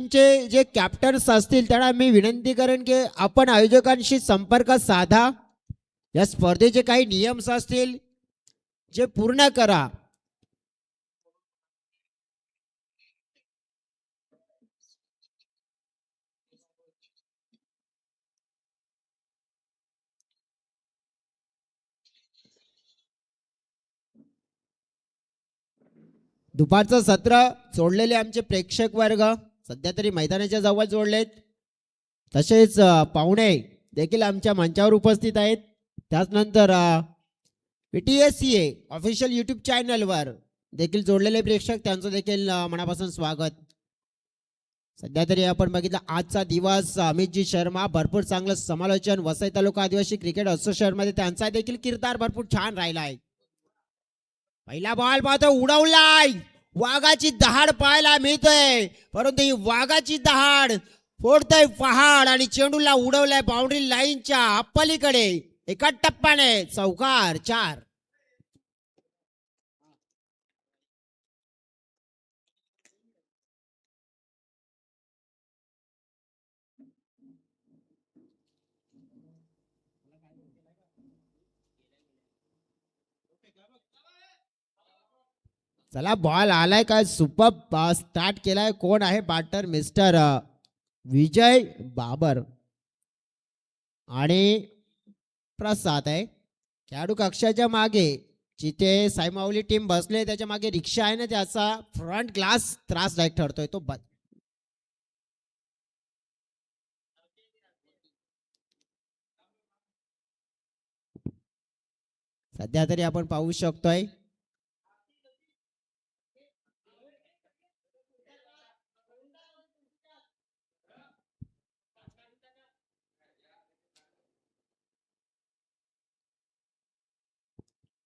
टीमचे जे कॅप्टन्स असतील त्यांना मी विनंती करेन की आपण आयोजकांशी संपर्क साधा. या स्पर्धेचे काही नियम असतील जे पूर्ण करा. दुपारचं सत्र जोडलेले आमचे प्रेक्षक वर्ग सध्या तरी मैदानाच्या जवळ जोडलेत. तसेच पाहुणे देखील आमच्या मंचावर उपस्थित आहेत. त्याचनंतर PTSCA ऑफिशियल यूट्यूब चॅनलवर देखील जोडलेले प्रेक्षक त्यांचं देखील मनापासून स्वागत. सध्या तरी आपण बघितलं आजचा दिवस अमितजी शर्मा भरपूर चांगलं समालोचन वसई तालुका आदिवासी क्रिकेट असोसिएशन मध्ये त्यांचा देखील किरदार भरपूर छान राहिला आहे. पहिला बॉल पाहतो उडवलाय. वाघाची दहाड पाहायला मिळतोय परंतु ही वाघाची दहाड फोडतोय पहाड आणि चेंडूला उडवलाय बाउंड्री लाईनच्या पलीकडे. एका टप्प्याने चौकार 4. चला बॉल आलाय काय सुपर स्टार्ट केलाय. कोण आहे बॅटर मिस्टर विजय बाबर आणि प्रसाद आहे. खेळाडू कक्षाच्या मागे जिथे साईमाऊली टीम बसले त्याच्या मागे रिक्षा आहे ना त्याचा फ्रंट ग्लास त्रासदायक ठरतोय तो सध्या तरी आपण पाहू शकतोय.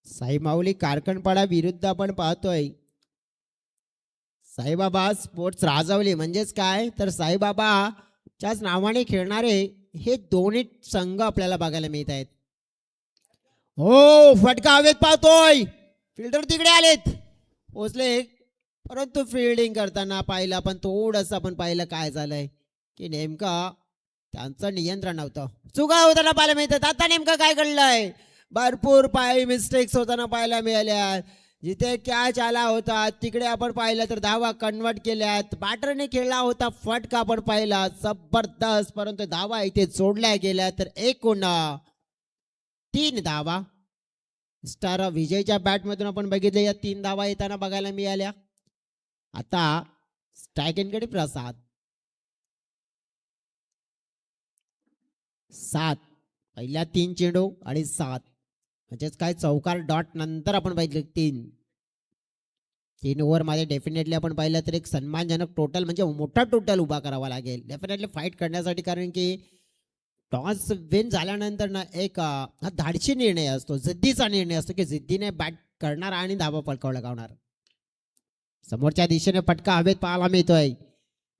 साईमाऊली कारकणपाडा विरुद्ध आपण पाहतोय साईबाबा स्पोर्ट्स राजवली. म्हणजेच काय तर साईबाबाच्याच नावाने खेळणारे हे दोन्ही संघ आपल्याला बघायला मिळत आहेत. हो फटका हवेत पाहतोय. फिल्डर तिकडे आलेत पोचले परंतु फिल्डिंग करताना पाहिलं पण थोडंसं आपण पाहिलं काय झालंय की नेमकं त्यांचं नियंत्रण नव्हतं. चुका होताना पाहायला मिळतात. आता नेमकं काय घडलंय भरपूर मिस्टेक्स होताना पाहायला मिळाल्या. जिथे कॅच आला होता तिकडे आपण पाहिलं तर धावा कन्वर्ट केल्यात. बॅटरने खेळला होता फटका आपण पाहिला जबरदस्त परंतु धावा इथे जोडल्या गेल्या तर एकूण 3 धावा. स्टार विजयच्या बॅटमधून आपण बघितले या 3 धावा येताना बघायला मिळाल्या. आता स्ट्रायकिंगकडे प्रसाद 7 पहिल्या 3 चेंडू आणि 7 म्हणजेच काय चौकार डॉट नंतर आपण पाहिलं 3 ओव्हर मध्ये डेफिनेटली आपण पाहिलं तर एक सन्मानजनक टोटल म्हणजे मोठा टोटल उभा करावा लागेल डेफिनेटली फाईट करण्यासाठी. कारण की टॉस विन झाल्यानंतर ना एक हा धाडशी निर्णय असतो जिद्दीचा निर्णय असतो की जिद्दीने बॅट करणार आणि धावा पटकावला लावणार. समोरच्या दिशेने फटका हवेत पाहायला मिळतोय.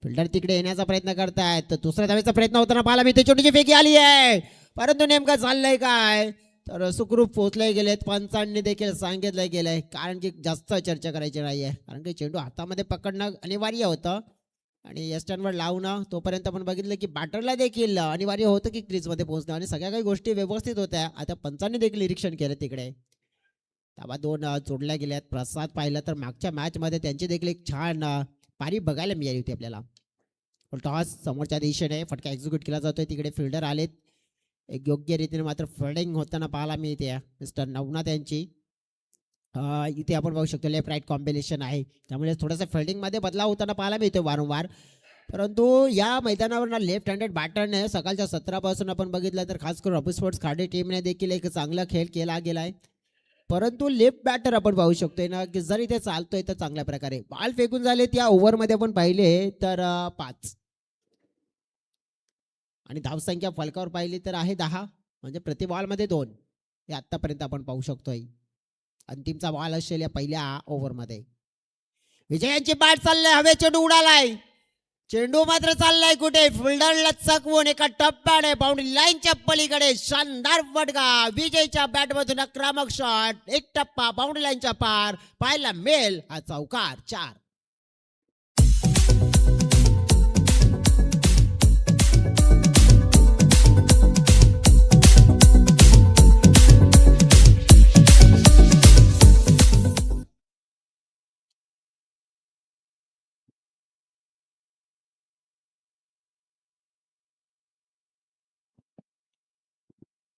फिल्डर तिकडे येण्याचा प्रयत्न करतायत तर दुसऱ्या धावेचा प्रयत्न होताना पाहायला मिळतोय. छोटीची फेकी आली आहे परंतु नेमकं चाललंय काय तर सुखरूप पोहोचले गेलेत. पंचांनी देखील सांगितलं गेलंय कारण की जास्त चर्चा करायची नाहीये कारण की चेंडू हातामध्ये पकडणं अनिवार्य होतं आणि यस्टनवर लावणं तोपर्यंत आपण बघितलं की बॅटरला देखील अनिवार्य होतं की क्रीजमध्ये पोहोचणं आणि सगळ्या काही गोष्टी व्यवस्थित होत्या. आता पंचांनी देखील निरीक्षण केलं तिकडे धावा 2 जोडल्या गेल्यात. प्रसाद पाहिलं तर मागच्या मॅच मध्ये त्यांची देखील एक छान पारी बघायला मिळाली होती आपल्याला. टॉस समोरच्या दिशेने फटका एक्झिक्यूट केला जातोय. तिकडे फिल्डर आलेत एक योग्य रीतीने मात्र फिल्डिंग होताना पाहायला मिळते मिस्टर नवनाथ यांची. इथे आपण बघू शकतो लेफ्ट राईट कॉम्बिनेशन आहे त्यामुळे थोडंसं फिल्डिंगमध्ये बदलाव होताना पाहायला मिळतो वारंवार. परंतु या मैदानावर ना लेफ्ट हँडेड बॅटरने सकाळच्या 17 आपण बघितलं तर खास करून रफू स्पोर्ट्स खाडे टीमने देखील एक चांगला खेळ केला गेलाय. परंतु लेफ्ट बॅटर आपण पाहू शकतोय ना की जर इथे चालतोय तर चांगल्या प्रकारे बॉल फेकून झाले त्या ओव्हरमध्ये आपण पाहिले तर 5 आणि धावसंख्या फलकावर पाहिली तर आहे 10 म्हणजे प्रति बॉलमध्ये 2 हे आतापर्यंत आपण पाहू शकतोय. अंतिमचा बॉल असेल या पहिल्या ओव्हरमध्ये. विजयांची बॅट चाललाय हवे चेंडू उडालाय. चेंडू मात्र चाललाय कुठे फिल्डरला चकवून एका टप्प्याने बाउंड्री लाईनच्या पलीकडे शानदार फटका. विजयच्या बॅटमधून आक्रमक शॉट एक टप्पा बाउंड्री लाईनच्या पार पाहायला मिळेल. हा चौकार 4.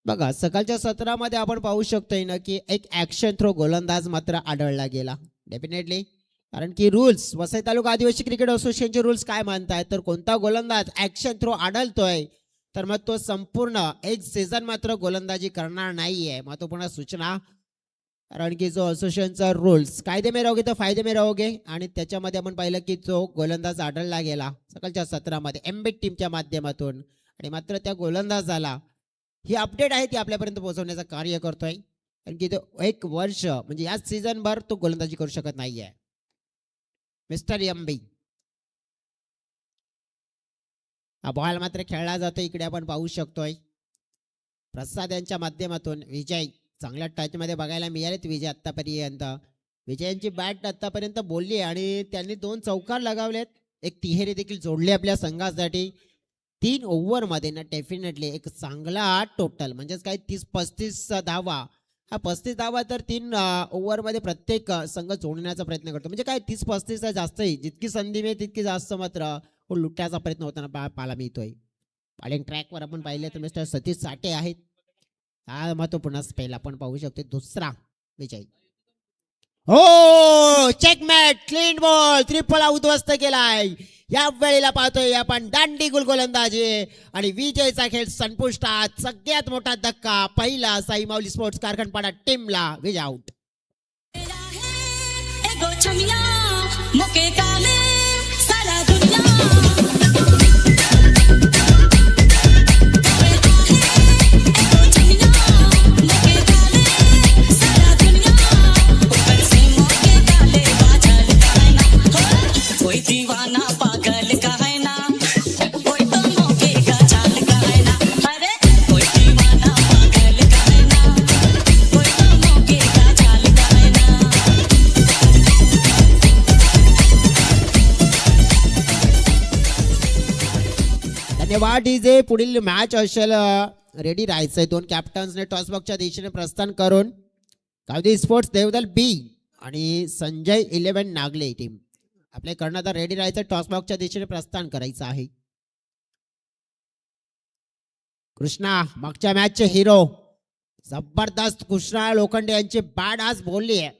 बघा सकाळच्या सत्रामध्ये आपण पाहू शकतोय ना की एक ऍक्शन थ्रो गोलंदाज मात्र आढळला गेला. डेफिनेटली कारण की रूल्स वसई तालुका आदिवासी क्रिकेट असोसिएशनचे रूल्स काय म्हणतायत तर कोणता गोलंदाज ऍक्शन थ्रो आढळतोय तर मग तो संपूर्ण एक सीझन मात्र गोलंदाजी करणार नाहीये. महत्वपूर्ण सूचना कारण की जो असोसिएशनचा रूल्स कायदे में रहोगे तर फायदे में रहोगे आणि त्याच्यामध्ये आपण पाहिलं की जो गोलंदाज आढळला गेला सकाळच्या सत्रामध्ये एमबीट टीमच्या माध्यमातून आणि मात्र त्या गोलंदाजाला ही अपडेट आहे ती आपल्यापर्यंत पोहोचवण्याचं कार्य करतोय कारण की तो एक वर्ष म्हणजे याच सीझन भर तो गोलंदाजी करू शकत नाहीये. मिस्टर एमबी हा बॉल मात्र खेळला जातो. इकडे आपण पाहू शकतोय प्रसाद यांच्या माध्यमातून विजय चांगल्या टच मध्ये बघायला मिळालेत. विजय आतापर्यंत विजयांची बॅट आतापर्यंत बोलली आणि त्यांनी 2 चौकार लगावलेत. एक तिहेरी देखील जोडले आपल्या संघासाठी. 3 ओव्हर मध्ये ना डेफिनेटली एक चांगला टोटल म्हणजेच काय 30-35 धावा. हा 35 धावा तर 3 ओव्हर मध्ये प्रत्येक संघ जोडण्याचा प्रयत्न करतो. म्हणजे काय 30-35 जास्तही जितकी संधी मिळेल तितकी जास्त मात्र लुटण्याचा प्रयत्न होताना पाहायला मिळतोय. बॉलिंग ट्रॅकवर आपण पाहिले तर मिस्टर सतीश साठे आहेत. हा महत्वपूर्ण स्पेल आपण पाहू शकतो. दुसरा विजय हो चेकमेट क्लीन बॉल त्रिफळा उद्ध्वस्त केलाय. या वेळेला पाहतोय आपण दांडी गुल गोलंदाजी आणि विजयचा खेळ संपुष्टात. सगळ्यात मोठा धक्का पहिला साई माऊली स्पोर्ट्स कारखानपाडा टीमला. विजय आउट. धन्यवाद डीजे. पुढील मॅच असेल रेडी राहायचंय. 2 कॅप्टन्सने टॉसबॉक्सच्या दिशेने प्रस्थान करून गावदी स्पोर्ट्स देवदल बी आणि संजय 11 नागले टीम आपले कर्णधार रेडी राहायचं. टॉसबॉक्सच्या दिशेने प्रस्थान करायचं आहे. कृष्णा मागच्या मॅचचे हिरो जबरदस्त कृष्णा लोखंडे यांची बॅट आज बोलली आहे.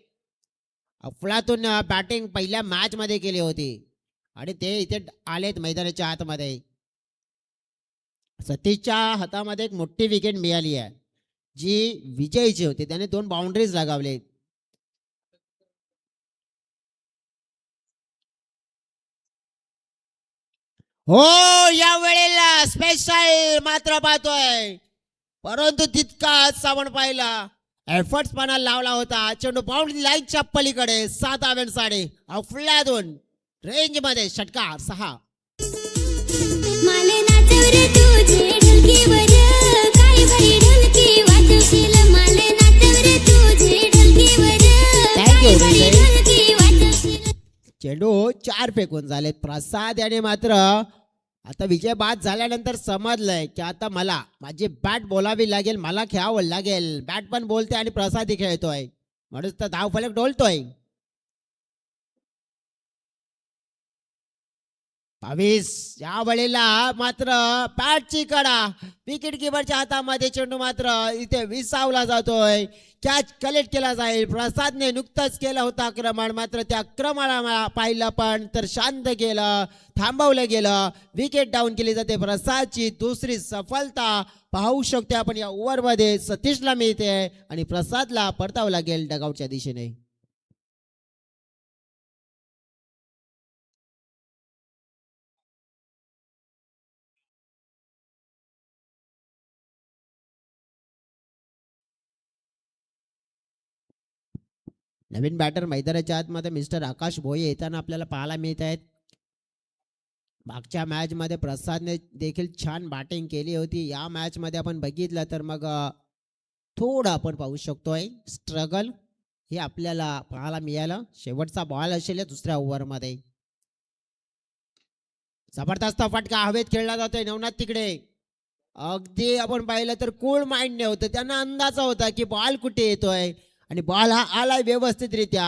अफलातून बॅटिंग पहिल्या मॅच मध्ये केली होती आणि ते इथे आलेत मैदानाच्या आतमध्ये. सतीशच्या हातामध्ये एक मोठी विकेट मिळाली आहे जी विजयची होती. त्याने 2 बाउंड्रीज लगावले. हो या वेळेला स्पेशल मात्र पाहतोय परंतु तितकाच आपण पाहिला एफर्ट्स पाना लावला होता. चेंडू बाउंड्री लाईनच्या पलीकडे 7 धाव्यांसाठी अफलातून रेंज मध्ये षटकार 6. चेंडू 4 फेकून झालेत. प्रसाद याने मात्र आता विजय बाद झाल्यानंतर समजलंय की आता मला माझी बॅट बोलावी लागेल, मला खेळावं लागेल. बॅट पण बोलते आणि प्रसादही खेळतोय म्हणून तर धाव फलक डोलतोय. 22 या वेळेला मात्र बॅटची कडा विकेट किपरच्या हातामध्ये. चेंडू मात्र इथे विसावला जातोय. कॅच कलेक्ट केला जाईल. प्रसादने नुकताच केला होता आक्रमण मात्र त्या आक्रमणाला पाहिलं पण तर शांत केलं, थांबवलं गेलं. विकेट डाऊन केली जाते. प्रसादची दुसरी सफलता पाहू शकतो आपण या ओव्हरमध्ये सतीशला मिळते आणि प्रसादला परतावं लागेल डगआउटच्या दिशेने. नवीन बॅटर मैदानाच्या आतमध्ये मिस्टर आकाश भोये येताना आपल्याला पाहायला मिळत आहेत. मागच्या मॅच मध्ये प्रसादने देखील छान बॅटिंग केली होती. या मॅच मध्ये आपण बघितलं तर मग थोडं आपण पाहू शकतोय स्ट्रगल हे आपल्याला पाहायला मिळालं. शेवटचा बॉल असेल या दुसऱ्या ओव्हर मध्ये. जबरदस्त फटका हवेत खेळला जातोय. नवनाथ तिकडे अगदी आपण पाहिलं तर कूल माइंडने होतं. त्यांना अंदाज होता की बॉल कुठे येतोय आणि बॉल हा आलाय व्यवस्थितरित्या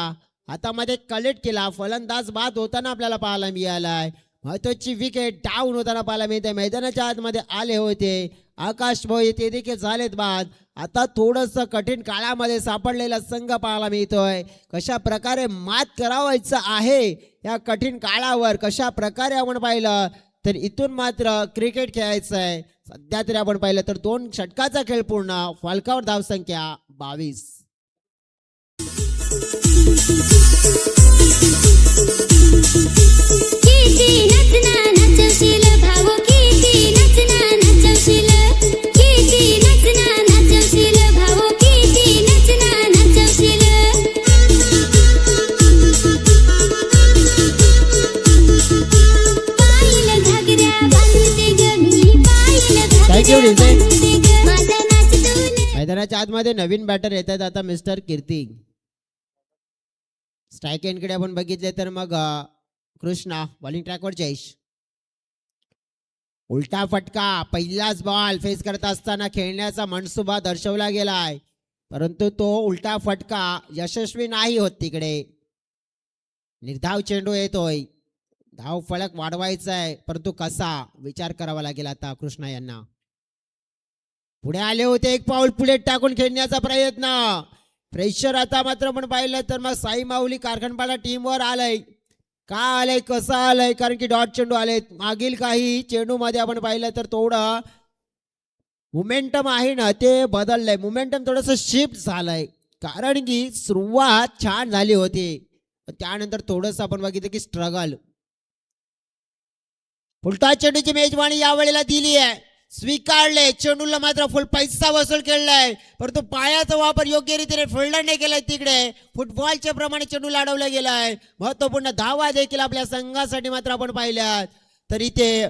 हातामध्ये कलेक्ट केला. फलंदाज बाद होताना आपल्याला पाहायला मिळालाय. महत्वाची विकेट डाऊन होताना पाहायला मिळते. मैदानाच्या आतमध्ये आले होते आकाश भोई ते देखील झालेत बाद. आता थोडस कठीण काळामध्ये सापडलेला संघ पाहायला मिळतोय. कशा प्रकारे मात करावायचं आहे या कठीण काळावर, कशा प्रकारे आपण पाहिलं तर इथून मात्र क्रिकेट खेळायचं आहे. सध्या तरी आपण पाहिलं तर 2 षटकाचा खेळ पूर्ण. फलकावर धावसंख्या 22. मैदानाच्या आतमध्ये नवीन बॅटर येत आहेत आता मिस्टर कीर्ती. स्ट्राईक एंडकडे आपण बघितले तर मग कृष्णा बॉलिंग ट्रॅकवर जयेश. उलटा फटका, पहिलाच बॉल फेस करत असताना खेळण्याचा मनसुबा दर्शवला गेलाय, परंतु तो उलटा फटका यशस्वी नाही होत. तिकडे निर्धाव चेंडू येतोय, धाव फलक वाढवायचा आहे, परंतु कसा विचार करावा लागेल आता कृष्णा यांना. पुढे आले होते, एक पाऊल पुढे टाकून खेळण्याचा प्रयत्न. प्रेशर आता मात्र आपण पाहिलं तर मग साई माऊली कारखानपाडा टीमवर आलंय. का आलंय, कसं आलंय, कारण की डॉट चेंडू आलेत. मागील काही चेंडू मध्ये आपण पाहिलं तर थोडं मोमेंटम आहे ना ते बदललंय, मोमेंटम थोडस शिफ्ट झालंय, कारण की सुरुवात छान झाली होती, त्यानंतर थोडस आपण बघितलं की स्ट्रगल. फुलटा चेंडूची मेजवानी यावेळेला दिली आहे, स्वीकारले. चेंडूला मात्र फुल पैसा वसूल केलाय, परंतु पायाचा वापर योग्य रीतीने फिल्डर नाही केलाय. तिकडे फुटबॉलच्या प्रमाणे चेंडू लाडवला गेलाय. महत्वपूर्ण धावा देखील आपल्या संघासाठी मात्र आपण पाहिल्यात तर इथे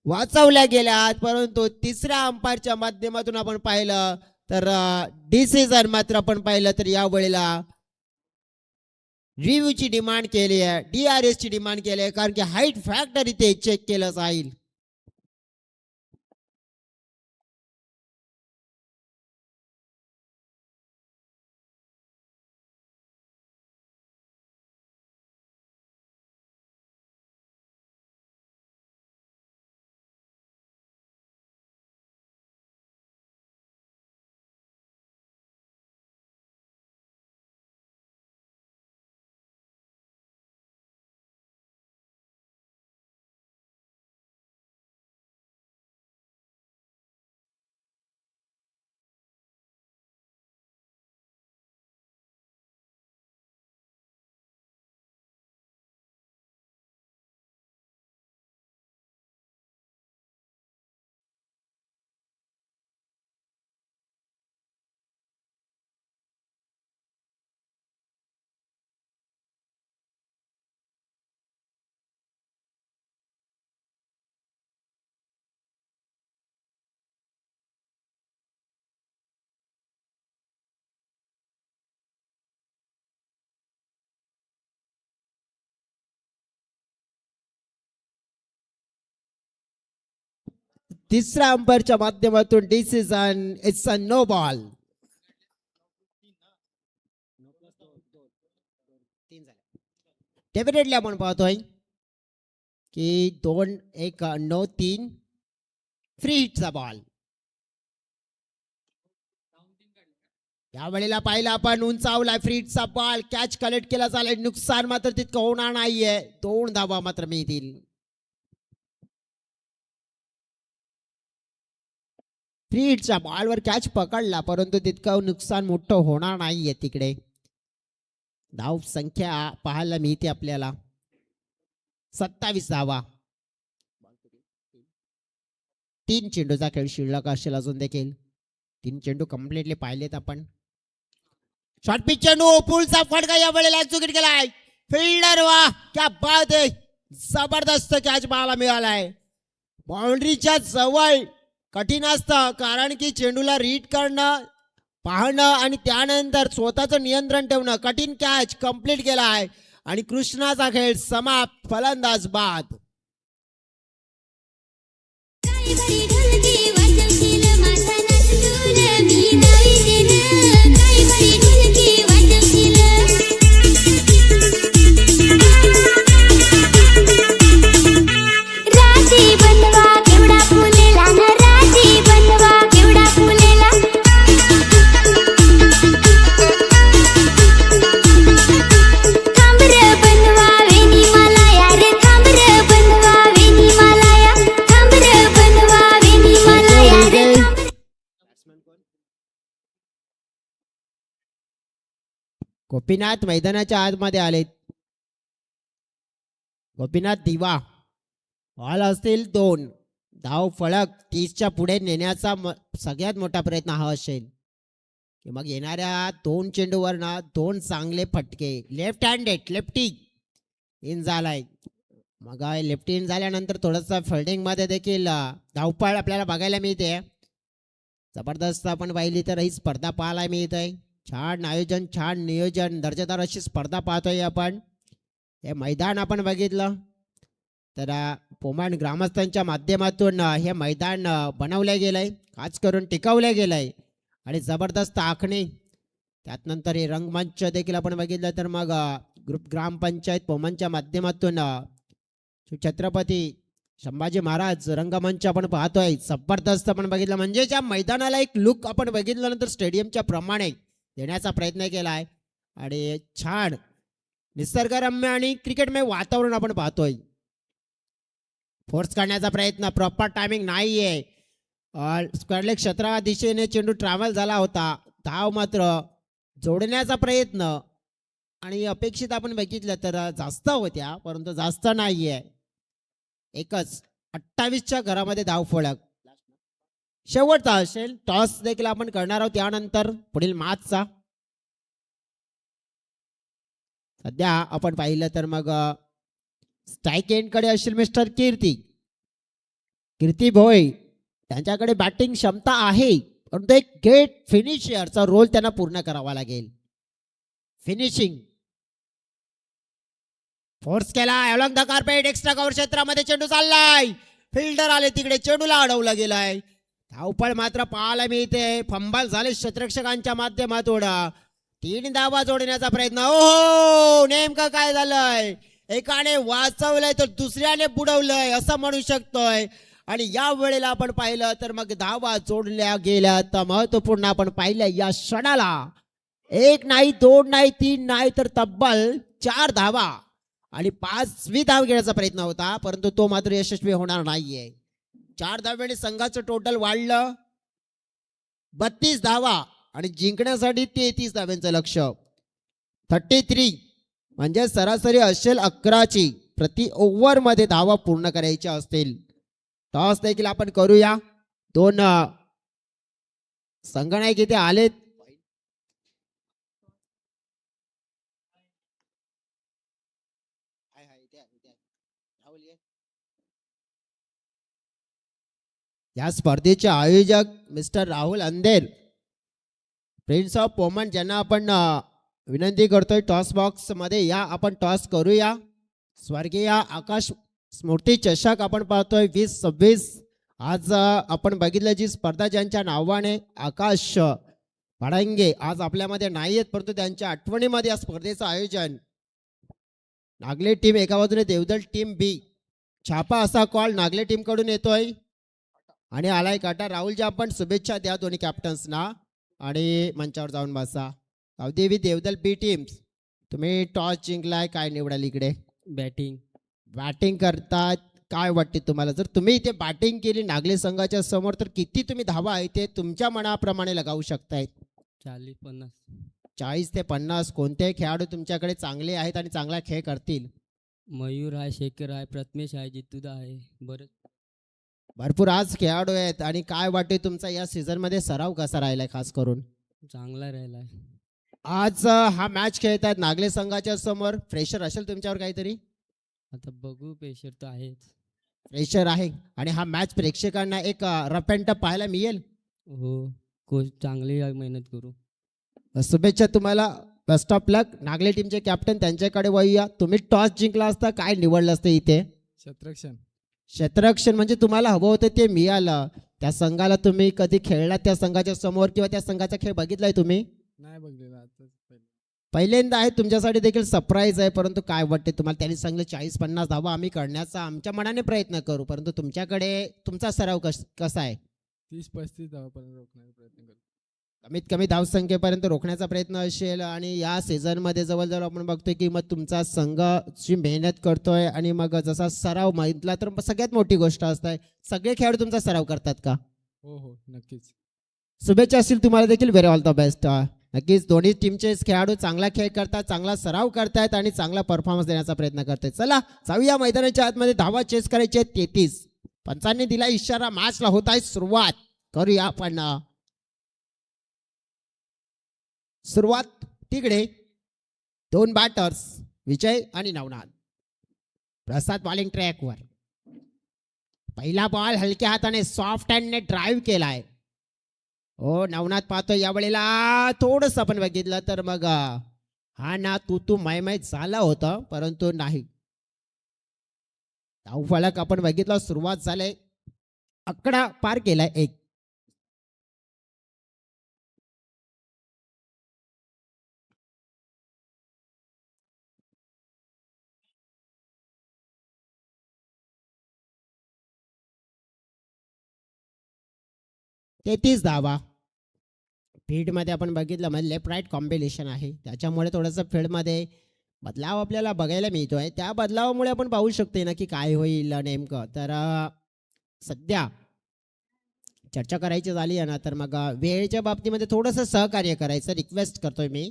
वाचवल्या गेल्यात, परंतु तिसऱ्या अंपायरच्या माध्यमातून आपण पाहिलं तर डिसिजन मात्र आपण पाहिलं तर यावेळेला रिव्ह्यूची डिमांड केली आहे, DRS ची डिमांड केली आहे, कारण की हाईट फॅक्टर इथे चेक केलं जाईल. तिसऱ्या अंपायरच्या माध्यमातून decision, it's a no ball. Definitely आपण पाहतोय की 2-1-9-3 फ्री हिटचा बॉल. यावेळेला पाहिलं आपण उंचावला फ्री हिटचा बॉल, कॅच कलेक्ट केला झालाय, नुकसान मात्र तितकं होणार नाहीये, 2 धावा मात्र मिळतील. फ्री हिटच्या बॉलवर कॅच पकडला, परंतु तितकं नुकसान मोठं होणार नाहीये. तिकडे धाव संख्या पाहायला मिळते आपल्याला 27 धावा. 3 चेंडूचा खेळ शिल्लक असेल अजून देखील. 3 चेंडू कम्प्लिटली पाहिलेत आपण. शॉर्ट पिच चेंडू, पुलचा फटका यावेळेला चुकीत गेलाय. फिल्डर वा क्या बात आहे, जबरदस्त कॅच पाहायला मिळालाय. बाउंड्रीच्या जवळ कठीण असतं, कारण की चेंडूला रीड करणं, पाहणं आणि त्यानंतर स्वतःचं नियंत्रण ठेवणं. कठीण कॅच कंप्लीट केलाय आणि कृष्णाचा खेळ समाप्त, फलंदाज बाद. राजी बनवा केवढा फुलेला न राजी बनवा. गोपीनाथ मैदानाच्या आतमध्ये आलेत. गोपीनाथ दिवा बॉल असतील 2. धाव फलक 30च्या पुढे नेण्याचा सगळ्यात मोठा प्रयत्न हा असेल की मग येणाऱ्या 2 चेंडूवर ना 2 चांगले फटके. लेफ्ट हँडेड लेफ्टी इन झालाय. मग लेफ्टी इन झाल्यानंतर थोडंसं फिल्डिंग मध्ये देखील धावपळ आपल्याला बघायला मिळते. जबरदस्त आपण पाहिली तर ही स्पर्धा पाहायला मिळत आहे. छान आयोजन छान नियोजन दर्जेदार अशी स्पर्धा पाहतोय आपण. हे मैदान आपण बघितलं तर पोमण ग्रामस्थांच्या माध्यमातून हे मैदान बनवलं गेलंय, खास करून टिकवलं गेलंय आणि जबरदस्त आखणी. त्यानंतर हे रंगमंच देखील आपण बघितलं तर मग ग्रुप ग्रामपंचायत पोमणच्या माध्यमातून छत्रपती संभाजी महाराज रंगमंच आपण पाहतोय. जबरदस्त आपण बघितलं म्हणजे ज्या मैदानाला एक लुक आपण बघितल्यानंतर स्टेडियमच्या प्रमाणे देण्याचा प्रयत्न केला आहे आणि छान निसर्गरम्य आणि क्रिकेटमय वातावरण आपण पाहतोय. फोर्स करण्याचा प्रयत्न प्रॉपर टायमिंग नाहीये. स्क्वेअरलेग क्षेत्रा दिशेने चेंडू ट्रॅव्हल झाला होता. धाव मात्र जोडण्याचा प्रयत्न आणि अपेक्षित आपण बघितलं तर जास्त होत्या परंतु जास्त नाहीये. एकच 28च्या घरामध्ये धाव फलक शेवटचा असेल. टॉस देखील आपण करणार आहोत त्यानंतर पुढील मॅचचा. सध्या आपण पाहिलं तर मग स्ट्राईक एंडकडे असेल मिस्टर कीर्ती भोई. त्यांच्याकडे बॅटिंग क्षमता आहे परंतु एक गेट फिनिशरचा रोल त्यांना पूर्ण करावा लागेल. फिनिशिंग फोर्स केला along the carpet extra cover क्षेत्रामध्ये चेंडू चाललाय. फिल्डर आले तिकडे चेंडूला अडवला गेलाय. धावपळ मात्र पाहायला मिळते. फंबल झाले क्षेत्ररक्षकांच्या माध्यमातून. 3 धावा जोडण्याचा प्रयत्न. ओहो नेमकं काय झालंय. एकाने वाचवलंय तर दुसऱ्याने बुडवलंय असं म्हणू शकतोय. आणि या वेळेला आपण पाहिलं तर मग धावा जोडल्या गेल्या. तर महत्वपूर्ण आपण पाहिलं या क्षणाला 1 नाही 2 नाही 3 नाही तर तब्बल 4 धावा आणि 5वी धाव घेण्याचा प्रयत्न होता परंतु तो मात्र यशस्वी होणार नाहीये. 4 धाव्याने संघाचं टोटल वाढलं 32 धावा आणि जिंकण्यासाठी 33 धाव्यांचं लक्ष. 33 म्हणजे सरासरी असेल 11ची. प्रति ओव्हर मध्ये धावा पूर्ण करायच्या असतील. टॉस देखील आपण करूया. 2 संघनायक इथे आलेत. या स्पर्धेचे आयोजक मिस्टर राहुल अंधेर प्रिन्स ऑफ पोमन ज्यांना आपण विनंती करतोय टॉस बॉक्स मध्ये या आपण टॉस करूया. स्वर्गीय आकाश स्मृती चषक आपण पाहतोय 2026. आज आपण बघितलं जी स्पर्धा ज्यांच्या नावाने आकाश पाडंगे आज आपल्यामध्ये नाही आहेत परंतु त्यांच्या आठवणीमध्ये या स्पर्धेचं आयोजन. नागले टीम एका बाजूने देवदल टीम बी. छापा असा कॉल नागले टीम कडून येतोय आणि आलाय काटा. राहुलजी आपण शुभेच्छा द्या दोन्ही कॅप्टन्सना आणि मंचावर जाऊन बसा. गावदेवी देवदल बी टीम्स तुम्ही टॉस जिंकलाय काय निवडाल इकडे. बॅटिंग करतात. काय वाटते तुम्हाला जर तुम्ही इथे बॅटिंग केली नागले संघाच्या समोर तर किती तुम्ही धावा आहे ते तुमच्या मनाप्रमाणे लगावू शकताय. 40 ते 50. कोणते खेळाडू तुमच्याकडे चांगले आहेत आणि चांगला खेळ करतील. मयूर आहे शेखर आहे प्रथमेश आहे जितुदा आहे बरं भरपूर आज खेळाडू आहेत. आणि काय वाटते तुमचा या सीझन मध्ये सराव कसा राहिलाय खास करून. चांगला राहिलाय. आज हा मॅच खेळतात नागले संघाच्या समोर. फ्रेशर असेल तुमच्यावर काहीतरी. आता बघू प्रेशर तर आहेच. प्रेशर आहे आणि हा मॅच प्रेक्षकांना एक रफ अँड टफ पाहायला मिळेल. हो कोच चांगली मेहनत करू. शुभेच्छा तुम्हाला. बेस्ट ऑफ लक. नागले टीमचे कॅप्टन त्यांच्याकडे वळूया. तुम्ही टॉस जिंकला असता काय निवडलं असतं इथे. क्षेत्ररक्षण म्हणजे तुम्हाला हवं होतं ते मिळालं. त्या संघाला तुम्ही कधी खेळला त्या संघाच्या समोर किंवा त्या संघाचा खेळ बघितलाय तुम्ही. नाही बघलेला पहिल्यांदा आहे तुमच्यासाठी देखील सरप्राईज आहे. परंतु काय वाटते तुम्हाला. त्यांनी सांगलं 40-50 धावा आम्ही करण्याचा आमच्या मनाने प्रयत्न करू परंतु तुमच्याकडे तुमचा सराव कसा आहे. 30-35 धावापर्यंत रोखण्याचा प्रयत्न करू. कमीत कमी धावसंख्येपर्यंत रोखण्याचा प्रयत्न असेल. आणि या सीझनमध्ये जवळजवळ आपण बघतोय की मग तुमचा संघाची मेहनत करतोय आणि मग जसा सराव म्हटला तर सगळ्यात मोठी गोष्ट असते. सगळे खेळाडू तुमचा सराव करतात का. हो नक्कीच. शुभेच्छा असतील तुम्हाला देखील. Very all the best. नक्कीच दोन्ही टीमचे खेळाडू चांगला खेळ करतात, चांगला सराव करतायत आणि चांगला परफॉर्मन्स देण्याचा प्रयत्न करतायत. चला जाऊया मैदानाच्या आतमध्ये. धावा चेस करायचे 33. पंचांनी दिला इशारा, मॅचला होत आहे सुरुवात. करूया आपण सुरुवात. तिकडे दोन बॅटर्स विजय आणि नवनाथ. प्रसाद बॉलिंग ट्रॅकवर. पहिला बॉल हलक्या हाताने सॉफ्ट हँडने ड्राईव्ह केलाय. हो नवनाथ पाहतो यावेळेला थोडंसं आपण बघितलं तर मग हा ना तू माय झाला होता, परंतु नाही. धावफलक आपण बघितलं, सुरुवात झाले. आकडा पार केलाय 1. तेहतीस धावा. फील्डमध्ये आपण बघितलं म्हणजे लेफ्ट राईट कॉम्बिनेशन आहे, त्याच्यामुळे थोडंसं फील्डमध्ये बदलाव आपल्याला बघायला मिळतोय. त्या बदलावामुळे आपण पाहू शकतो ना की काय होईल नेमकं. तर सध्या चर्चा करायची झाली आहे ना तर मग वेळेच्या बाबतीमध्ये थोडंसं सहकार्य करायचं रिक्वेस्ट करतोय मी.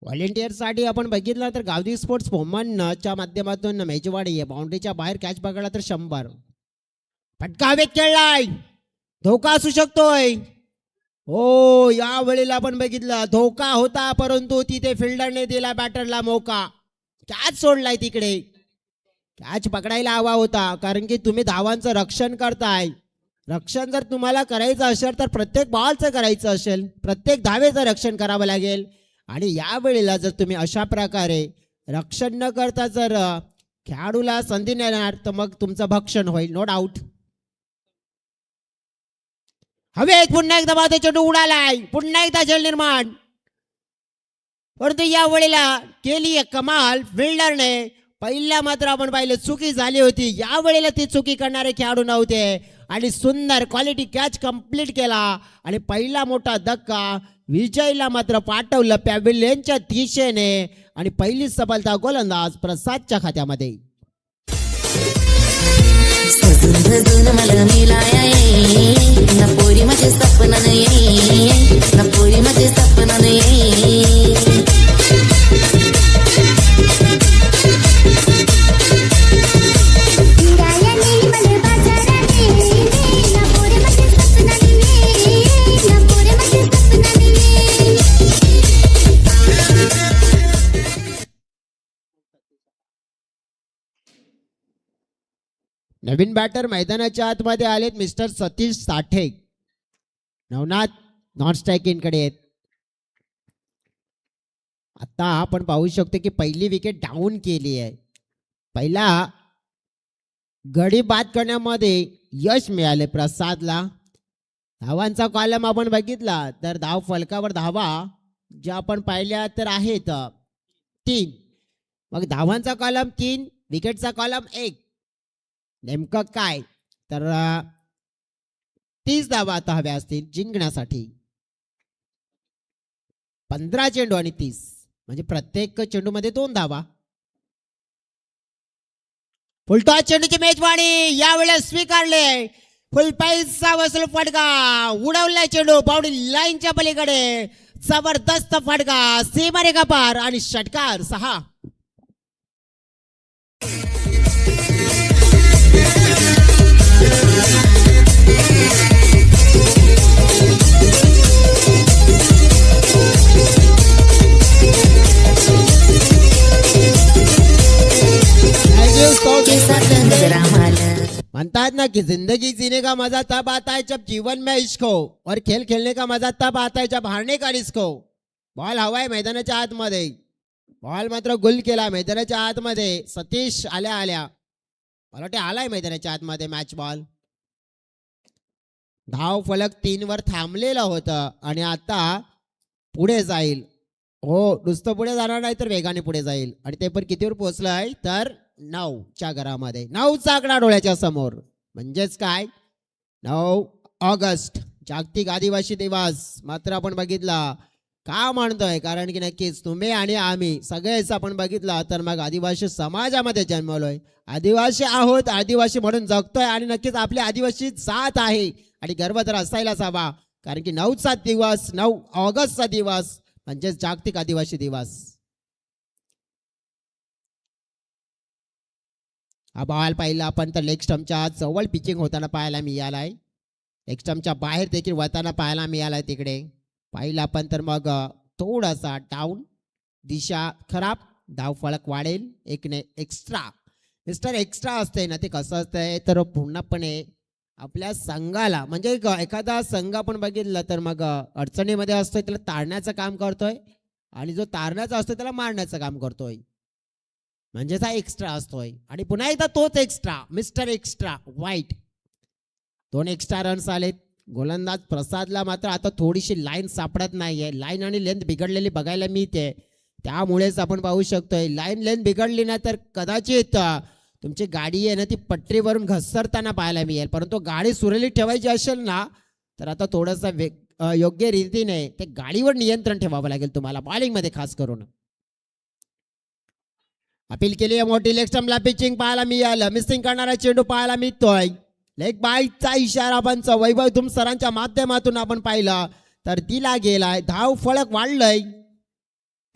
व्हॉलेंटियरसाठी आपण बघितलं तर गावदी स्पोर्ट्स वुमनच्या माध्यमातून मेजवाडी आहे. बाउंड्रीच्या बाहेर कॅच पकडला तर 100. फटका हवेत खेळलाय, धोका असू शकतोय. हो या वेळेला आपण बघितलं धोका होता, परंतु तिथे फिल्डरने दिला बॅटरला मौका. कॅच सोडलाय तिकडे. कॅच पकडायला हवा होता, कारण की तुम्ही धावांचं रक्षण करताय. रक्षण जर तुम्हाला करायचं असेल तर प्रत्येक बॉलचं करायचं असेल, प्रत्येक धावेचं रक्षण करावं लागेल. आणि या वेळेला जर तुम्ही अशा प्रकारे रक्षण न करता जर खेळाडूला संधी देणार तर मग तुमचं भक्षण होईल, नो डाऊट. हवेत पुन्हा एकदा बाधा चेंडू उडालाय, पुन्हा एकदा जल निर्माण. परंतु या वेळेला केली एक कमाल फिल्डरने. पहिल्या मात्र आपण पाहिलं चुकी झाली होती, या वेळेला ती चुकी करणारे खेळाडू नव्हते आणि सुंदर क्वालिटी कॅच कंप्लीट केला. आणि पहिला मोठा धक्का विजयला मात्र पाठवलं पॅव्हिलियनच्या दिशेने. आणि पहिली सफलता गोलंदाज प्रसादच्या खात्यामध्ये. सजून धजून मला मिलाया ये ना पोरी माझे सपना नाही, ना पोरी माझे सपना नाही. नवीन बॅटर मैदानाच्या आतमध्ये आलेत मिस्टर सतीश साठे. नवनाथ नॉन स्ट्रायकिंग कडे आहेत. आता आपण पाहू शकतो की पहिली विकेट डाऊन केली आहे. पहिला गडी बाद करण्यामध्ये यश मिळाले प्रसादला. धावांचा कॉलम आपण बघितला तर धाव फलकावर धावा ज्या आपण पाहिल्या तर आहेत 3. मग धावांचा कॉलम 3, विकेटचा कॉलम 1. नेमकं काय तर 30 धावा आता हव्या असतील जिंकण्यासाठी. 15 चेंडू आणि 30 म्हणजे प्रत्येक चेंडूमध्ये 2 धावा. फुलटॉस चेंडूची मेजवानी यावेळेस स्वीकारले. फुलपाईचा वसूल फटका उडवलाय चेंडू बाउंड्री लाईनच्या पलीकडे. जबरदस्त फटका सीमारेखा पार आणि षटकार 6. म्हणतात ना कि जिंदगी जीने का मजा तब आता है जब जीवन में इश्क हो और खेल खेलने का मजा तब आता है जब हारने का रिस्क हो. बॉल हवाय मैदानाच्या आतमध्ये. बॉल मात्र गुल केला मैदानाच्या आतमध्ये. सतीश आल्या मला वाटते आलाय मैदानाच्या आतमध्ये मॅच बॉल. धाव फलक 3 वर थांबलेलं होतं आणि आता पुढे जाईल. हो नुसतं पुढे जाणार नाही तर वेगाने पुढे जाईल. आणि ते पण कितीवर पोहोचलंय तर 9च्या घरामध्ये. 9चा आकडा डोळ्याच्या समोर. म्हणजेच काय 9 ऑगस्ट जागतिक आदिवासी दिवस मात्र आपण बघितला. का म्हणतोय कारण की नक्कीच तुम्ही आणि आम्ही सगळेच आपण बघितला तर मग आदिवासी समाजामध्ये जन्मलोय, आदिवासी आहोत, आदिवासी म्हणून जगतोय आणि नक्कीच आपली आदिवासी जात आहे आणि गर्व तर असायलाच हवा. कारण की 9चा दिवस 9 ऑगस्टचा दिवस म्हणजेच जागतिक आदिवासी दिवस. हा बॉल पाहिला आपण तर लेग स्टम्पच्या जवळ पिचिंग होताना पाहायला मिळालाय. लेग स्टम्पच्या बाहेर देखील वळताना पाहायला मिळालाय. तिकडे पाहिलं आपण तर मग थोडासा डाऊन, दिशा खराब, धाव फळक वाढेल. एकने एक्स्ट्रा. मिस्टर एक्स्ट्रा असते ना ते कसं असतंय तर पूर्णपणे आपल्या संघाला म्हणजे एखादा संघ आपण बघितलं तर मग अडचणीमध्ये असतोय त्याला तारण्याचं काम करतोय आणि जो तारण्याचा असतोय त्याला मारण्याचं काम करतोय. म्हणजेच हा एक्स्ट्रा असतोय. आणि पुन्हा एकदा तोच एक्स्ट्रा, मिस्टर एक्स्ट्रा वाईट. 2 एक्स्ट्रा रन्स आलेत. गोलंदाज प्रसादला मात्र आता थोडीशी लाईन सापडत नाहीये. लाईन आणि लेंथ बिघडलेली बघायला मिळते. त्यामुळेच आपण पाहू शकतोय लाईन लेंथ बिघडली ना तर कदाचित तुमची गाडी आहे ना ती पटरीवरून घसरताना पाहायला मिळेल. परंतु गाडी सुरळीत ठेवायची असेल ना तर आता थोडंसं योग्य रीतीने ते गाडीवर नियंत्रण ठेवावं लागेल तुम्हाला बॉलिंगमध्ये खास करून. अपील केली आहे मोठी. लेग स्टम्पला पिचिंग पाहायला मिळालं. मिसिंग करणारा चेंडू पाहायला मिळतोय. लेग बाईचा इशारा पंच वैभव तुम सरांच्या माध्यमातून आपण पाहिलं तर दिला गेलाय. धाव फळक वाढलंय.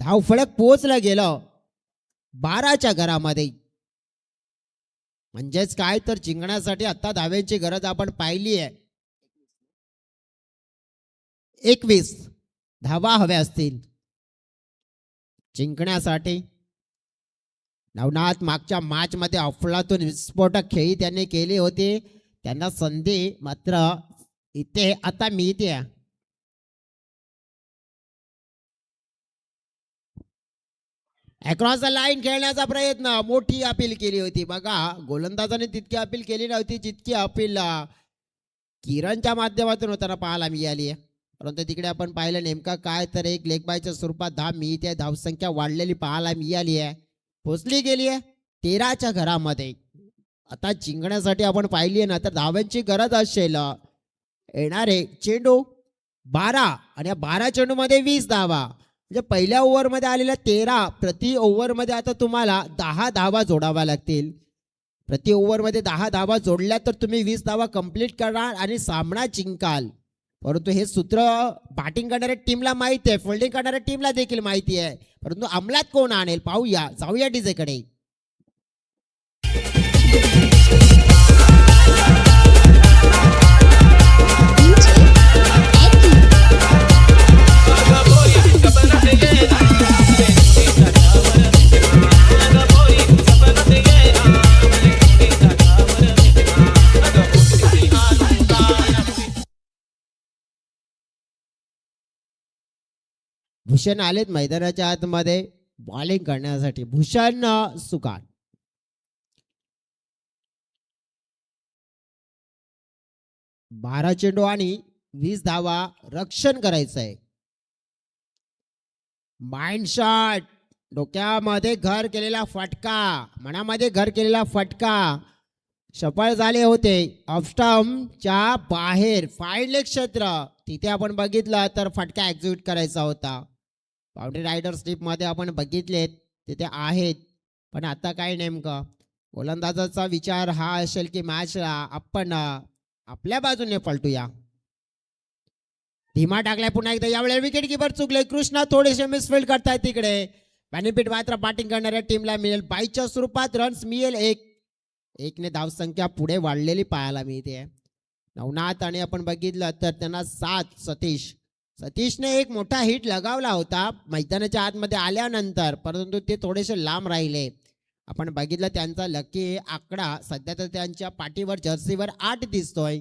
धाव फळक पोहोचलं गेलं 12च्या घरामध्ये. म्हणजेच काय तर जिंकण्यासाठी आता धाव्यांची गरज आपण पाहिली आहे. 21 धावा हव्या असतील जिंकण्यासाठी. नवनाथ मागच्या मॅच मध्ये अफलातून विस्फोटक खेळी त्यांनी केली होती. त्यांना संधी मात्र इथे आता मिळते. अक्रॉस द लाईन खेळण्याचा प्रयत्न, मोठी अपील केली होती. बघा गोलंदाजाने तितकी अपील केली नव्हती जितकी अपील किरणच्या माध्यमातून होताना पाहायला मिळाली आहे. परंतु तिकडे आपण पाहिलं नेमका काय तर एक लेग बायच्या स्वरूपात धाव मिळते. धावसंख्या वाढलेली पाहायला मिळाली आहे. पोचली गेली आहे 13च्या घरामध्ये. आता जिंकण्यासाठी आपण पाहिली आहे ना तर धाव्यांची गरज असेल. येणारे चेंडू 12 आणि या 12 चेंडूमध्ये 20 धावा. म्हणजे पहिल्या ओव्हरमध्ये आलेल्या 13 प्रति ओव्हरमध्ये आता तुम्हाला 10 धावा जोडाव्या लागतील. प्रति ओव्हरमध्ये 10 धावा जोडल्या तर तुम्ही 20 धावा कंप्लीट करणार आणि सामना जिंकाल. परंतु हे सूत्र बॅटिंग करणाऱ्या टीमला माहिती आहे, फिल्डिंग करणाऱ्या टीमला देखील माहिती आहे. परंतु अंमलात कोण आणेल पाहूया. जाऊया डीजेकडे. भूषण आलेत मैदानाच्या आतमध्ये बॉलिंग करण्यासाठी. भूषण सुकान. बारा चेंडू आणि 20 धावा रक्षण करायचं आहे. माइंड शॉट, डोक्यामध्ये घर केलेला फटका, मनामध्ये घर केलेला फटका सफळ झाले होते. ऑफस्टम्पच्या बाहेर फाईड क्षेत्र तिथे आपण बघितलं तर फटका एक्झिक्यूट करायचा होता. बाउंड्री रायडर स्लिप मध्ये आपण बघितलेत तिथे आहेत. पण आता काय नेमकं गोलंदाजाचा विचार हा असेल की मॅचला आपण आपल्या बाजूने पलटूया. धीमा टाकलाय पुन्हा एकदा. यावेळेला विकेट किपर चुकले. कृष्णा थोडेसे मिसफिल्ड करतायत तिकडे. बेनिफिट मात्र बॅटिंग करणाऱ्या टीमला मिळेल. बाईच्या स्वरूपात रन्स मिळेल. एकने धावसंख्या पुढे वाढलेली पाहायला मिळते. नवनाथ आणि आपण बघितलं तर त्यांना 7. सतीशने एक मोठा हिट लगावला होता मैदानाच्या आतमध्ये आल्यानंतर, परंतु ते थोडेसे लांब राहिले. आपण बघितलं त्यांचा लकी आकडा सध्या तर त्यांच्या पाठीवर जर्सीवर 8 दिसतोय,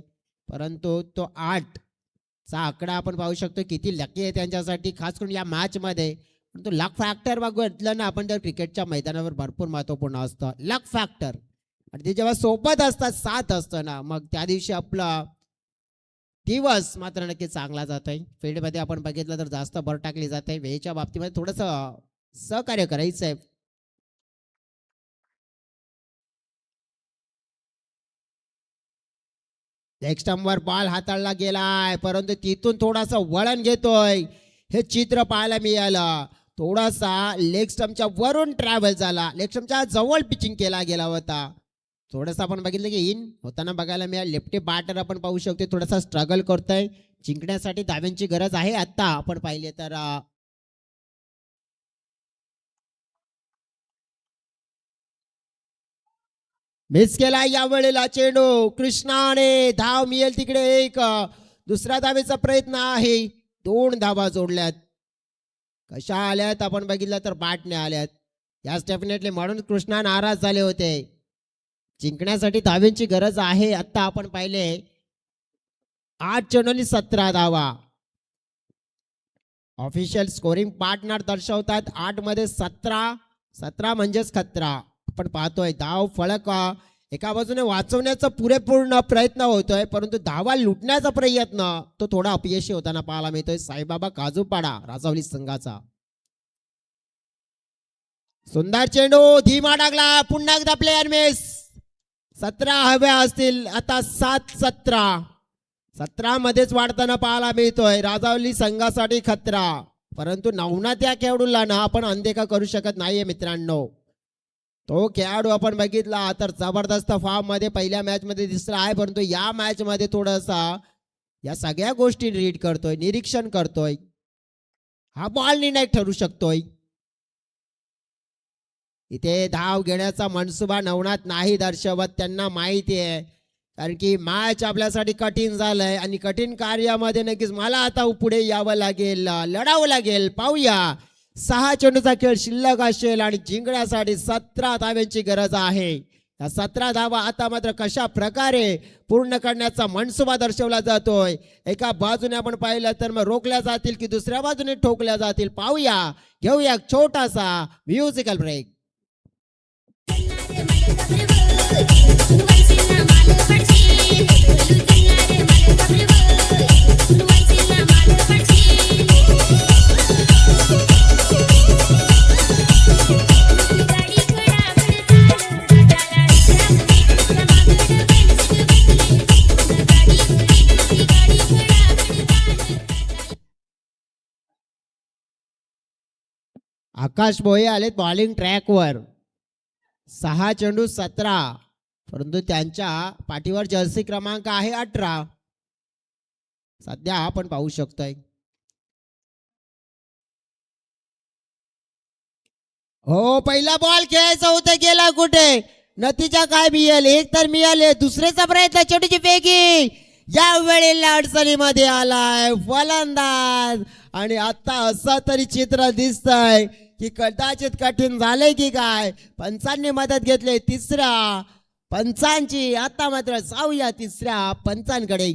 परंतु तो 8चा आकडा आपण पाहू शकतो किती लकी आहे त्यांच्यासाठी, खास करून या मॅच मध्ये. परंतु लक फॅक्टर बघितलं ना आपण तर क्रिकेटच्या मैदानावर भरपूर महत्वपूर्ण असतं लक फॅक्टर. आणि ते जेव्हा सोबत असतात, साथ असतं ना, मग त्या दिवशी आपला दिवस मात्र नक्की चांगला जात आहे. फील्डमध्ये आपण बघितलं तर जास्त भर टाकली जाते. वेळेच्या बाबतीमध्ये थोडंसं सहकार्य करायचं आहे. लेग स्टंपवर बॉल हाताळला गेलाय, परंतु तिथून थोडासा वळण घेतोय हे चित्र पाहायला मिळालं. थोडासा लेग स्टंपच्या वरून ट्रॅव्हल झाला, लेग स्टंपच्या जवळ पिचिंग केला गेला होता. थोडंसं आपण बघितलं की इन होताना बघायला मिळालं. लेफ्टी बॅटर आपण पाहू शकतो थोडासा स्ट्रगल करतोय. जिंकण्यासाठी धाव्यांची गरज आहे. आता आपण पाहिले तर मिस केला यावेळेला चेंडू. कृष्णाने धाव मिळेल तिकडे एक. दुसऱ्या धावेचा प्रयत्न आहे. 2 धावा जोडल्यात. कशा आल्यात आपण बघितलं तर बॅटने आल्यात. यास डेफिनेटली म्हणून कृष्णा नाराज झाले होते. जिंकण्यासाठी धावेंची गरज आहे. आता आपण पाहिले 8 चेंडूंनी 17 धावा. ऑफिशियल स्कोरिंग पार्टनर दर्शवतात 8 मध्ये 17 म्हणजेच खतरा. आपण पाहतोय धाव फळक एका बाजूने वाचवण्याचा पुरेपूर्ण प्रयत्न होतोय, परंतु धावा लुटण्याचा प्रयत्न तो थोडा अपयशी होताना पाहायला मिळतोय. साईबाबा काजूपाडा राजावली संघाचा. सुंदर चेंडू धीमा टाकला. पुन्हा एकदा प्लेयर मिस. 17 हव्या असतील आता. 17 मध्येच वाढताना पाहायला मिळतोय. राजावली संघासाठी खतरा, परंतु नवनाथ या खेळाडूला ना आपण अनदेखा करू शकत नाहीये मित्रांनो. तो खेळाडू आपण बघितला तर जबरदस्त फॉर्म मध्ये पहिल्या मॅच मध्ये दिसला आहे, परंतु या मॅच मध्ये थोडासा या सगळ्या गोष्टी रीड करतोय, निरीक्षण करतोय. हा बॉल निर्णायक ठरू शकतोय. इथे धाव घेण्याचा मनसुबा नवनाथ नाही दर्शवत. त्यांना माहिती आहे कारण की मॅच आपल्यासाठी कठीण झालंय आणि कठीण कार्यामध्ये नक्कीच मला आता पुढे यावं लागेल, लढावं लागेल. पाहूया 6 चेंडूचा खेळ शिल्लक असेल आणि जिंकण्यासाठी 17 धाव्यांची गरज आहे. या 17 धावा आता मात्र कशा प्रकारे पूर्ण करण्याचा मनसुबा दर्शवला जातोय. एका बाजूने आपण पाहिलं तर मग रोखल्या जातील की दुसऱ्या बाजूने ठोकल्या जातील. पाहूया, घेऊया छोटासा म्युझिकल ब्रेक. आकाश भोये आलेत बॉलिंग ट्रॅकवर. 6 चेंडू 17, परंतु त्यांच्या पाठीवर जर्सी क्रमांक आहे 18. सध्या आपण पाहू शकतोय. हो, पहिला बॉल खेळायचा होता, गेला कुठे? नतीजा काय मिळेल? एक तर मिळाले. दुसऱ्याचा प्रयत्न, चेंडूची फेकी या वेळेला अडचणीमध्ये आलाय फलंदाज. आणि आता असं तरी चित्र दिसतंय की कदाचित कठीण झाले की काय. पंचांनी मदत घेतली तिसऱ्या पंचांची. आता मात्र जाऊया तिसऱ्या पंचांकडे.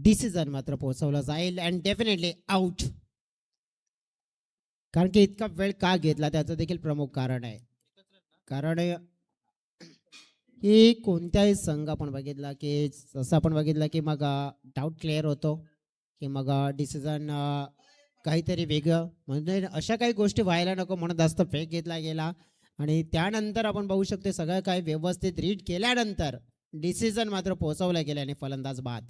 डिसिजन मात्र पोहोचवला जाईल अँड डेफिनेटली आउट. कारण की इतका वेळ का घेतला त्याचं देखील प्रमुख कारण आहे. कारण की कोणत्याही संघ आपण बघितला की जसं आपण बघितलं की मग डाऊट क्लिअर होतो की मग डिसिजन काहीतरी वेगळं म्हणजे अशा काही गोष्टी व्हायला नको म्हणून जास्त फेक घेतला गेला. आणि त्यानंतर आपण बघू शकतो सगळं काही व्यवस्थित रीड केल्यानंतर डिसिजन मात्र पोहोचवला गेला आणि फलंदाज बाद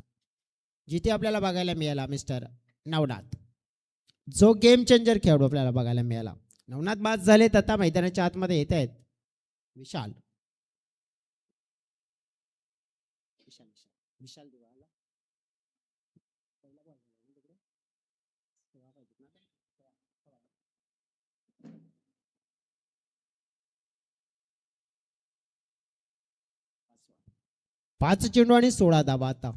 जिथे आपल्याला बघायला मिळाला मिस्टर नवनाथ, जो गेम चेंजर खेळाडू आपल्याला बघायला मिळाला. नवनाथ बाद झाले तर आता मैदानाच्या आतमध्ये येत आहेत विशाल विशाल दिवाला. पाच चेंडू आणि 16 धावा. आता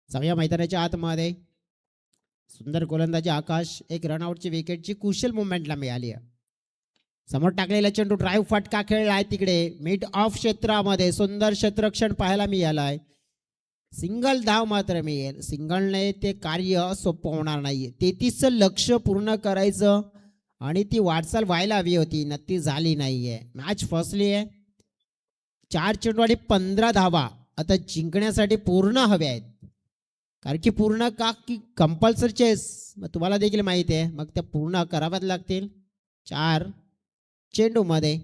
सगळ्या मैदानाच्या आतमध्ये सुंदर गोलंदाजी आकाश एक रनआउटची विकेटची कुशल मुवमेंटला मिळाली आहे. समोर टाकलेला चेंडू ड्राईव्ह फटका खेळलाय तिकडे मिड ऑफ क्षेत्रामध्ये सुंदर क्षेत्ररक्षण पाहायला मिळालंय. सिंगल धाव मात्र मिळेल. सिंगलने ते कार्य सोपं होणार नाहीये. 33 लक्ष पूर्ण करायचं आणि ती वाटचाल व्हायला हवी होती, नक्की झाली नाहीये. मॅच फसली आहे. 4 चेंडू आणि 15 धावा आता जिंकण्यासाठी पूर्ण हव्या आहेत. कारण की पूर्ण का की कंपल्सरी चेस मग तुम्हाला देखील माहिती आहे मग त्या पूर्ण कराव्याच लागतील 4 चेंडू मध्ये.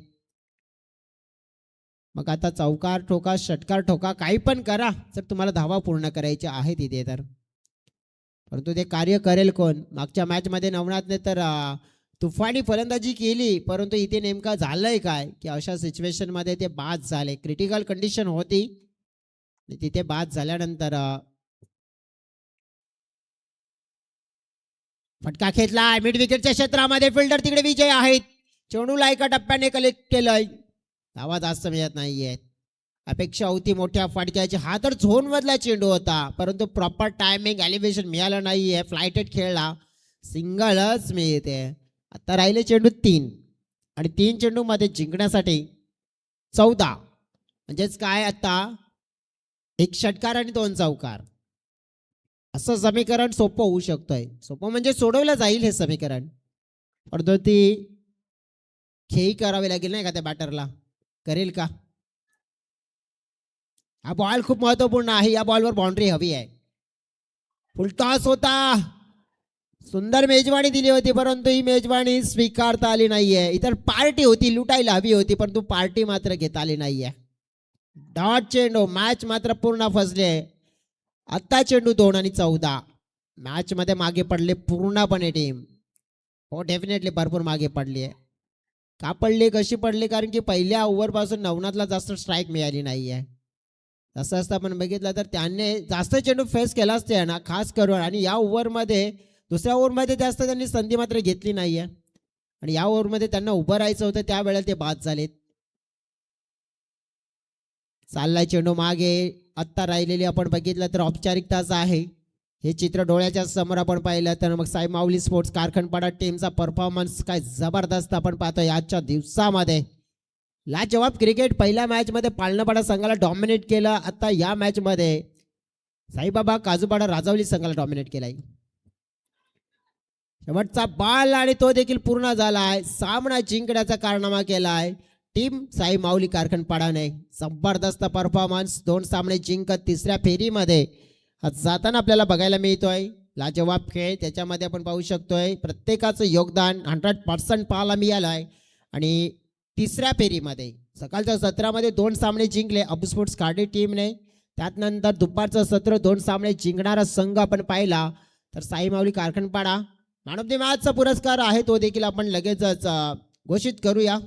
मग आता चौकार ठोका षटकार ठोका काही पण करा जर तुम्हाला धावा पूर्ण करायच्या आहेत इथे तर. परंतु ते कार्य करेल कोण? मागच्या मॅच मध्ये नवनाथने तर तुफानी फलंदाजी केली परंतु इथे नेमका झालंय काय की अशा सिच्युएशन मध्ये ते बाद झाले. क्रिटिकल कंडिशन होती तिथे बाद झाल्यानंतर फटका खेचला मिड विकेटच्या क्षेत्रामध्ये. फिल्डर तिकडे विजय आहेत. चेंडूला एका टप्प्याने कलेक्ट केलंय. धावा जास्त मिळत नाहीये. अपेक्षा होती मोठ्या फटक्याची. हा तर झोन मधला चेंडू होता परंतु प्रॉपर टायमिंग एलिव्हेशन मिळालं नाहीये. फ्लायटेड खेळला. सिंगलच मिळते. आता राहिले चेंडू 3 आणि 3 चेंडू मध्ये जिंकण्यासाठी 14 म्हणजेच काय आता 1 षटकार आणि 2 चौकार असं समीकरण सोपं होऊ शकतंय. सोपं म्हणजे सोडवलं जाईल हे समीकरण परंतु ती खेळी करावी लागेल नाही का त्या बॅटरला. करेल का? हा बॉल खूप महत्वपूर्ण आहे. या बॉलवर बाउंड्री हवी आहे. फुलटॉस होता. सुंदर मेजवानी दिली होती परंतु ही मेजवानी स्वीकारता आली नाहीये. इतर पार्टी होती लुटायला हवी होती परंतु पार्टी मात्र घेता आली नाहीये. डॉट चेंडू मॅच मात्र पूर्ण फसले. आता चेंडू 2 आणि 14 मॅच मध्ये मागे पडले पूर्णपणे टीम. हो डेफिनेटली भरपूर मागे पडली आहे. का पडली कशी पडली? कारण की पहिल्या ओव्हरपासून नवनाथला जास्त स्ट्राईक मिळाली नाही आहे. तसं असतं आपण बघितलं तर त्याने जास्त चेंडू फेस केला असते ना खास करून. आणि या ओव्हरमध्ये दुसऱ्या ओव्हरमध्ये जास्त त्यांनी संधी मात्र घेतली नाही आहे आणि या ओव्हरमध्ये त्यांना उभं राहायचं होतं त्यावेळेला ते बाद झालेत. चाललाय चेंडू मागे. आत्ता राहिलेली आपण बघितलं तर औपचारिकताच आहे. हे चित्र डोळ्याच्या समोर आपण पाहिलं तर मग साई माऊली स्पोर्ट्स कारखानपाडा टीमचा परफॉर्मन्स काय जबरदस्त आपण पाहतोय आजच्या दिवसामध्ये. लाजवाब क्रिकेट पहिल्या मॅच मध्ये पालनापाडा संघाला डॉमिनेट केलं. आता या मॅच मध्ये साईबाबा काजूपाडा राजावली संघाला डॉमिनेट केलाय. शेवटचा बॉल आणि तो देखील पूर्ण झालाय. सामना जिंकण्याचा कारनामा केलाय टीम साई माऊली कारखानपाडाने. जबरदस्त परफॉर्मन्स. 2 सामने जिंकत 3ऱ्या फेरीमध्ये जाताना आपल्याला बघायला मिळतोय. लाजवाब खेळ त्याच्यामध्ये आपण पाहू शकतोय. प्रत्येकाचं योगदान 100% पाहायला मिळालंय. आणि 3ऱ्या फेरीमध्ये सकाळच्या सत्रामध्ये 2 सामने जिंकले अबू स्पोर्ट्स कार्डी टीमने. त्यानंतर दुपारचं सत्र 2 सामने जिंकणारा संघ आपण पाहिला तर साई माऊली कारखानपाडा. मॅन ऑफ द मॅचचा पुरस्कार आहे तो देखील आपण लगेचच घोषित करूया.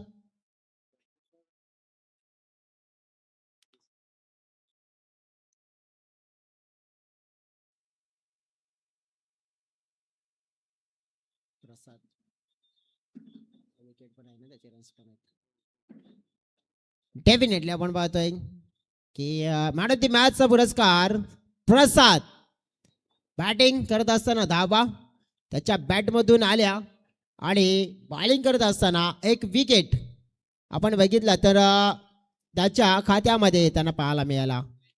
प्रसाद विकेट पण आहे ना त्याचे रन्स पण आहेत. डेफिनेटली आपण पाहतोय की मॅन ऑफ द मॅचचा पुरस्कार प्रसाद. बॅटिंग करत असताना धावा त्याच्या बॅटमधून आल्या आणि बॉलिंग करत असताना 1 विकेट आपण बघितला तर त्याच्या खात्यामध्ये त्यांना पाहायला मिळाला.